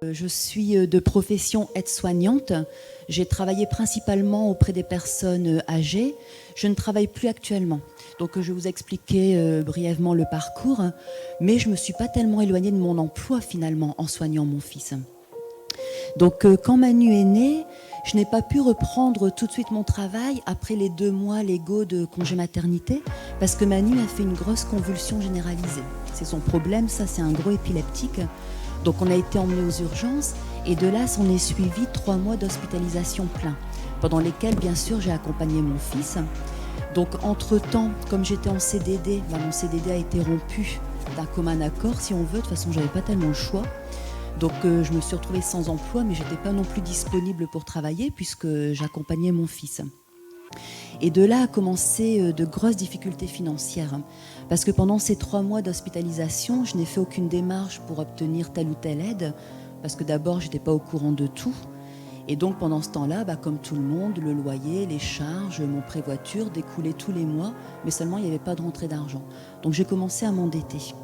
Je suis de profession aide-soignante. J'ai travaillé principalement auprès des personnes âgées. Je ne travaille plus actuellement. Donc je vais vous expliquer brièvement le parcours, mais je ne me suis pas tellement éloignée de mon emploi finalement en soignant mon fils. Donc quand Manu est né, je n'ai pas pu reprendre tout de suite mon travail après les 2 mois légaux de congé maternité parce que Manu a fait une grosse convulsion généralisée. C'est son problème, ça c'est un gros épileptique. Donc on a été emmené aux urgences et de là s'en est suivi 3 mois d'hospitalisation plein, pendant lesquels bien sûr j'ai accompagné mon fils. Donc entre-temps, comme j'étais en CDD, mon CDD a été rompu d'un commun accord si on veut, de toute façon j'avais pas tellement le choix. Donc je me suis retrouvée sans emploi, mais j'étais pas non plus disponible pour travailler puisque j'accompagnais mon fils. Et de là a commencé de grosses difficultés financières. Parce que pendant ces 3 mois d'hospitalisation, je n'ai fait aucune démarche pour obtenir telle ou telle aide. Parce que d'abord, je n'étais pas au courant de tout. Et donc pendant ce temps-là, comme tout le monde, le loyer, les charges, mon prêt voiture découlaient tous les mois. Mais seulement, il n'y avait pas de rentrée d'argent. Donc j'ai commencé à m'endetter.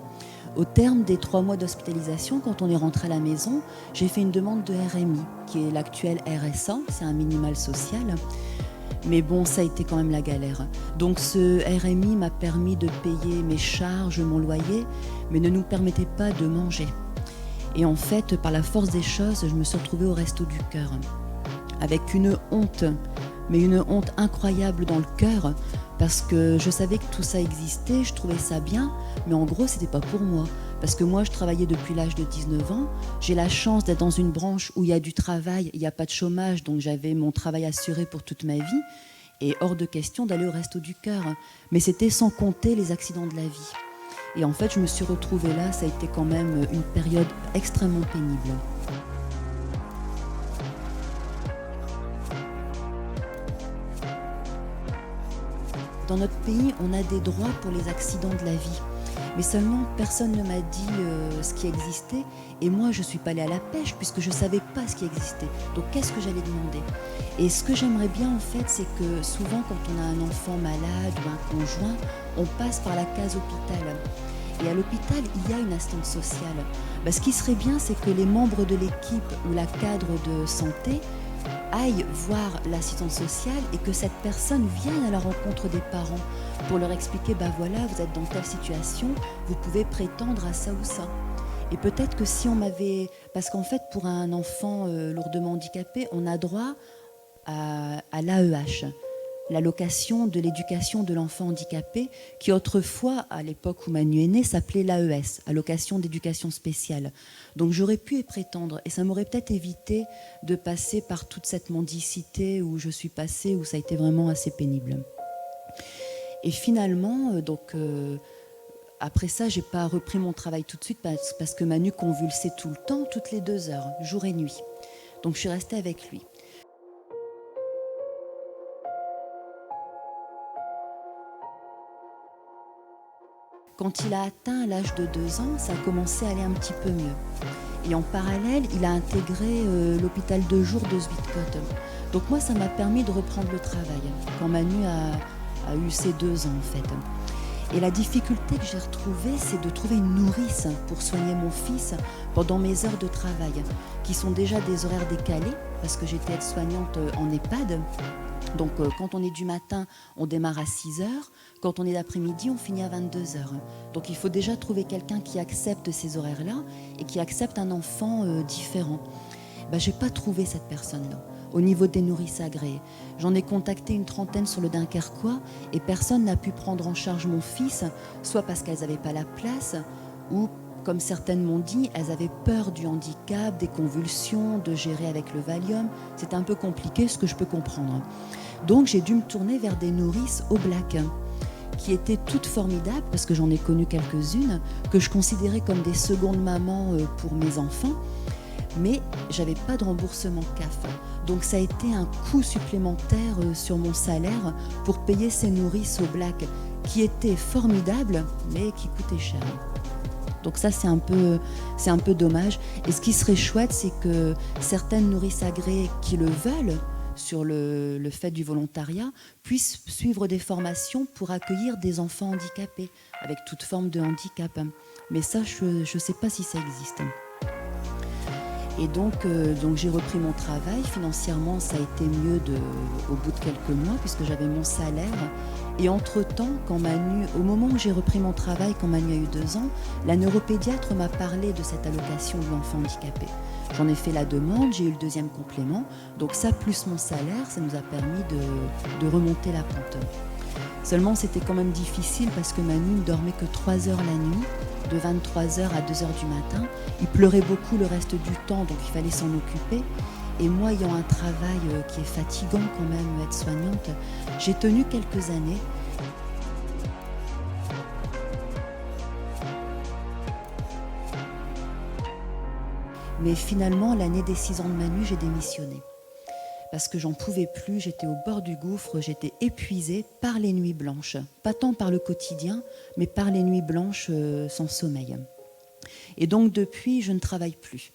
Au terme des 3 mois d'hospitalisation, quand on est rentré à la maison, j'ai fait une demande de RMI, qui est l'actuel RSA, c'est un minimal social. Mais bon, ça a été quand même la galère. Donc ce RMI m'a permis de payer mes charges, mon loyer, mais ne nous permettait pas de manger. Et en fait, par la force des choses, je me suis retrouvée au Resto du Cœur, avec une honte, mais une honte incroyable dans le cœur, parce que je savais que tout ça existait, je trouvais ça bien, mais en gros, c'était pas pour moi. Parce que moi, je travaillais depuis l'âge de 19 ans. J'ai la chance d'être dans une branche où il y a du travail, il n'y a pas de chômage, donc j'avais mon travail assuré pour toute ma vie. Et hors de question d'aller au Resto du Cœur. Mais c'était sans compter les accidents de la vie. Et en fait, je me suis retrouvée là, ça a été quand même une période extrêmement pénible. Dans notre pays, on a des droits pour les accidents de la vie. Mais seulement, personne ne m'a dit ce qui existait. Et moi, je ne suis pas allée à la pêche puisque je ne savais pas ce qui existait. Donc, qu'est-ce que j'allais demander ? Et ce que j'aimerais bien, en fait, c'est que souvent, quand on a un enfant malade ou un conjoint, on passe par la case hôpital. Et à l'hôpital, il y a une assistante sociale. Ce qui serait bien, c'est que les membres de l'équipe ou la cadre de santé aillent voir l'assistante sociale et que cette personne vienne à la rencontre des parents pour leur expliquer, voilà, vous êtes dans telle situation, vous pouvez prétendre à ça ou ça. Et peut-être que si on m'avait... Parce qu'en fait, pour un enfant lourdement handicapé, on a droit à l'AEH, l'allocation de l'éducation de l'enfant handicapé, qui autrefois, à l'époque où Manu est né, s'appelait l'AES, allocation d'éducation spéciale. Donc j'aurais pu y prétendre, et ça m'aurait peut-être évité de passer par toute cette mendicité où je suis passée, où ça a été vraiment assez pénible. Et finalement, après ça, j'ai pas repris mon travail tout de suite parce que Manu convulsait tout le temps, toutes les 2 heures, jour et nuit. Donc je suis restée avec lui. Quand il a atteint l'âge de 2 ans, ça a commencé à aller un petit peu mieux. Et en parallèle, il a intégré l'hôpital de jour de Zuidcote. Donc moi, ça m'a permis de reprendre le travail, quand Manu a eu ses 2 ans en fait. Et la difficulté que j'ai retrouvée, c'est de trouver une nourrice pour soigner mon fils pendant mes heures de travail, qui sont déjà des horaires décalés, parce que j'étais aide-soignante en EHPAD. Donc quand on est du matin, on démarre à 6h. Quand on est d'après-midi, on finit à 22h. Donc il faut déjà trouver quelqu'un qui accepte ces horaires-là et qui accepte un enfant différent. Je n'ai pas trouvé cette personne-là au niveau des nourrices agréées. J'en ai contacté une trentaine sur le Dunkerquois et personne n'a pu prendre en charge mon fils, soit parce qu'elles n'avaient pas la place ou, comme certaines m'ont dit, elles avaient peur du handicap, des convulsions, de gérer avec le Valium. C'était un peu compliqué, ce que je peux comprendre. Donc j'ai dû me tourner vers des nourrices au black, qui étaient toutes formidables, parce que j'en ai connu quelques-unes, que je considérais comme des secondes mamans pour mes enfants, mais j'avais pas de remboursement CAF. Donc ça a été un coût supplémentaire sur mon salaire pour payer ces nourrices au black, qui étaient formidables, mais qui coûtaient cher. Donc ça, c'est un peu dommage. Et ce qui serait chouette, c'est que certaines nourrices agréées qui le veulent, sur le fait du volontariat, puissent suivre des formations pour accueillir des enfants handicapés, avec toute forme de handicap. Mais ça, je ne sais pas si ça existe. Et donc j'ai repris mon travail. Financièrement, ça a été mieux au bout de quelques mois, puisque j'avais mon salaire. Et entre-temps, au moment où j'ai repris mon travail, quand Manu a eu 2 ans, la neuropédiatre m'a parlé de cette allocation de l'enfant handicapé. J'en ai fait la demande, j'ai eu le 2e complément. Donc ça, plus mon salaire, ça nous a permis de remonter la pente. Seulement, c'était quand même difficile parce que Manu ne dormait que 3 heures la nuit, de 23h à 2h du matin. Il pleurait beaucoup le reste du temps, donc il fallait s'en occuper. Et moi, ayant un travail qui est fatigant quand même, aide-soignante, j'ai tenu quelques années. Mais finalement, l'année des 6 ans de Manu, j'ai démissionné. Parce que j'en pouvais plus, j'étais au bord du gouffre, j'étais épuisée par les nuits blanches. Pas tant par le quotidien, mais par les nuits blanches sans sommeil. Et donc depuis, je ne travaille plus.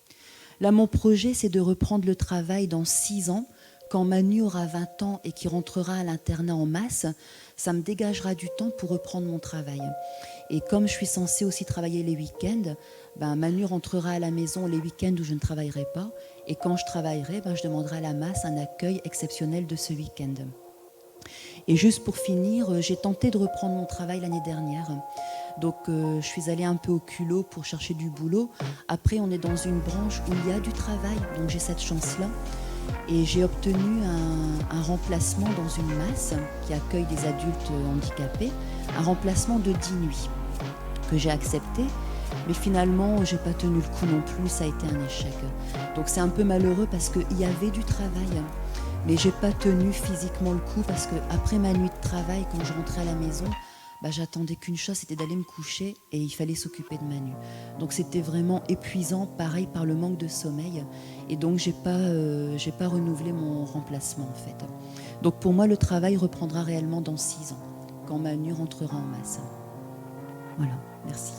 Là, mon projet, c'est de reprendre le travail dans 6 ans. Quand Manu aura 20 ans et qu'il rentrera à l'internat en masse, ça me dégagera du temps pour reprendre mon travail. Et comme je suis censée aussi travailler les week-ends, Manu rentrera à la maison les week-ends où je ne travaillerai pas. Et quand je travaillerai, je demanderai à la masse un accueil exceptionnel de ce week-end. Et juste pour finir, j'ai tenté de reprendre mon travail l'année dernière. Donc je suis allée un peu au culot pour chercher du boulot. Après, on est dans une branche où il y a du travail, donc j'ai cette chance-là. Et j'ai obtenu un remplacement dans une masse qui accueille des adultes handicapés, un remplacement de 10 nuits que j'ai accepté. Mais finalement, j'ai pas tenu le coup non plus, ça a été un échec. Donc c'est un peu malheureux parce qu'il y avait du travail, mais j'ai pas tenu physiquement le coup parce que après ma nuit de travail, quand je rentrais à la maison, j'attendais qu'une chose, c'était d'aller me coucher et il fallait s'occuper de Manu. Donc c'était vraiment épuisant, pareil par le manque de sommeil. Et donc j'ai pas renouvelé mon remplacement en fait. Donc pour moi, le travail reprendra réellement dans 6 ans, quand Manu rentrera en masse. Voilà, merci.